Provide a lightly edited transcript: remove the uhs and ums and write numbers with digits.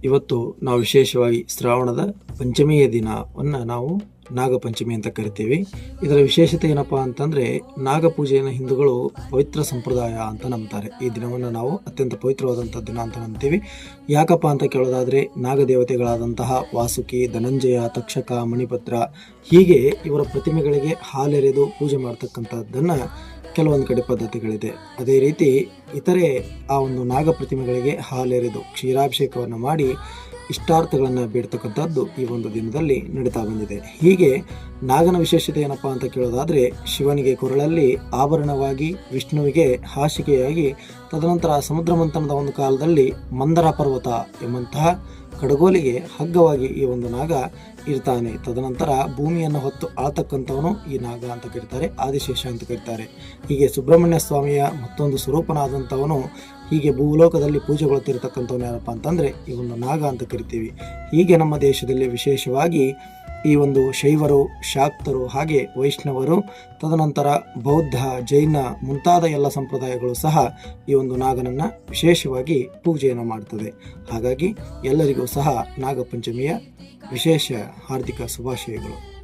ಇವತ್ತು ನಾವು ವಿಶೇಷವಾಗಿ ಶ್ರಾವಣದ ಪಂಚಮಿಯ ದಿನವನ್ನು ನಾವು ನಾಗಪಂಚಮಿ ಅಂತ ಕರಿತೀವಿ. ಇದರ ವಿಶೇಷತೆ ಏನಪ್ಪ ಅಂತಂದರೆ, ನಾಗಪೂಜೆಯನ್ನು ಹಿಂದೂಗಳು ಪವಿತ್ರ ಸಂಪ್ರದಾಯ ಅಂತ ನಂಬ್ತಾರೆ. ಈ ದಿನವನ್ನು ನಾವು ಅತ್ಯಂತ ಪವಿತ್ರವಾದಂಥ ದಿನ ಅಂತ ನಂಬ್ತೀವಿ. ಯಾಕಪ್ಪ ಅಂತ ಕೇಳೋದಾದರೆ, ನಾಗದೇವತೆಗಳಾದಂತಹ ವಾಸುಕಿ, ಧನಂಜಯ, ತಕ್ಷಕ, ಮಣಿಪತ್ರ ಹೀಗೆ ಇವರ ಪ್ರತಿಮೆಗಳಿಗೆ ಹಾಲೆರೆದು ಪೂಜೆ ಮಾಡ್ತಕ್ಕಂಥದ್ದನ್ನು ಕೆಲವೊಂದು ಕಡೆ ಪದ್ಧತಿಗಳಿದೆ. ಅದೇ ರೀತಿ ಇತರೆ ಆ ಒಂದು ನಾಗ ಪ್ರತಿಮೆಗಳಿಗೆ ಹಾಲೆರೆದು ಕ್ಷೀರಾಭಿಷೇಕವನ್ನು ಮಾಡಿ ಇಷ್ಟಾರ್ಥಗಳನ್ನು ಬೇಡ್ತಕ್ಕಂಥದ್ದು ಈ ಒಂದು ದಿನದಲ್ಲಿ ನಡೀತಾ ಬಂದಿದೆ. ಹೀಗೆ ನಾಗನ ವಿಶೇಷತೆ ಏನಪ್ಪ ಅಂತ ಕೇಳೋದಾದರೆ, ಶಿವನಿಗೆ ಕೊರಳಲ್ಲಿ ಆಭರಣವಾಗಿ, ವಿಷ್ಣುವಿಗೆ ಹಾಸಿಗೆಯಾಗಿ, ತದನಂತರ ಸಮುದ್ರ ಮಂಥನದ ಒಂದು ಕಾಲದಲ್ಲಿ ಮಂದರ ಪರ್ವತ ಎಂಬಂತಹ ಕಡಗೋಲಿಗೆ ಹಗ್ಗವಾಗಿ ಈ ಒಂದು ನಾಗ ಇರ್ತಾನೆ. ತದನಂತರ ಭೂಮಿಯನ್ನು ಹೊತ್ತು ಆಳ್ತಕ್ಕಂಥವನು ಈ ನಾಗ ಅಂತ ಕರೀತಾರೆ, ಆದಿಶೇಷ ಅಂತ ಕರೀತಾರೆ. ಹೀಗೆ ಸುಬ್ರಹ್ಮಣ್ಯ ಸ್ವಾಮಿಯ ಮತ್ತೊಂದು ಸ್ವರೂಪನಾದಂಥವನು ಹೀಗೆ ಭೂಲೋಕದಲ್ಲಿ ಪೂಜೆಗೊಳ್ತಿರ್ತಕ್ಕಂಥವನು ಯಾರಪ್ಪ ಅಂತಂದರೆ ಈ ಒಂದು ನಾಗ ಅಂತ ಕರಿತೀವಿ. ಹೀಗೆ ನಮ್ಮ ದೇಶದಲ್ಲಿ ವಿಶೇಷವಾಗಿ ಈ ಒಂದು ಶೈವರು, ಶಾಕ್ತರು, ಹಾಗೆ ವೈಷ್ಣವರು, ತದನಂತರ ಬೌದ್ಧ, ಜೈನ ಮುಂತಾದ ಎಲ್ಲ ಸಂಪ್ರದಾಯಗಳು ಸಹ ಈ ಒಂದು ನಾಗನನ್ನು ವಿಶೇಷವಾಗಿ ಪೂಜೆಯನ್ನು ಮಾಡ್ತದೆ. ಹಾಗಾಗಿ ಎಲ್ಲರಿಗೂ ಸಹ ನಾಗಪಂಚಮಿಯ ವಿಶೇಷ ಹಾರ್ದಿಕ ಶುಭಾಶಯಗಳು.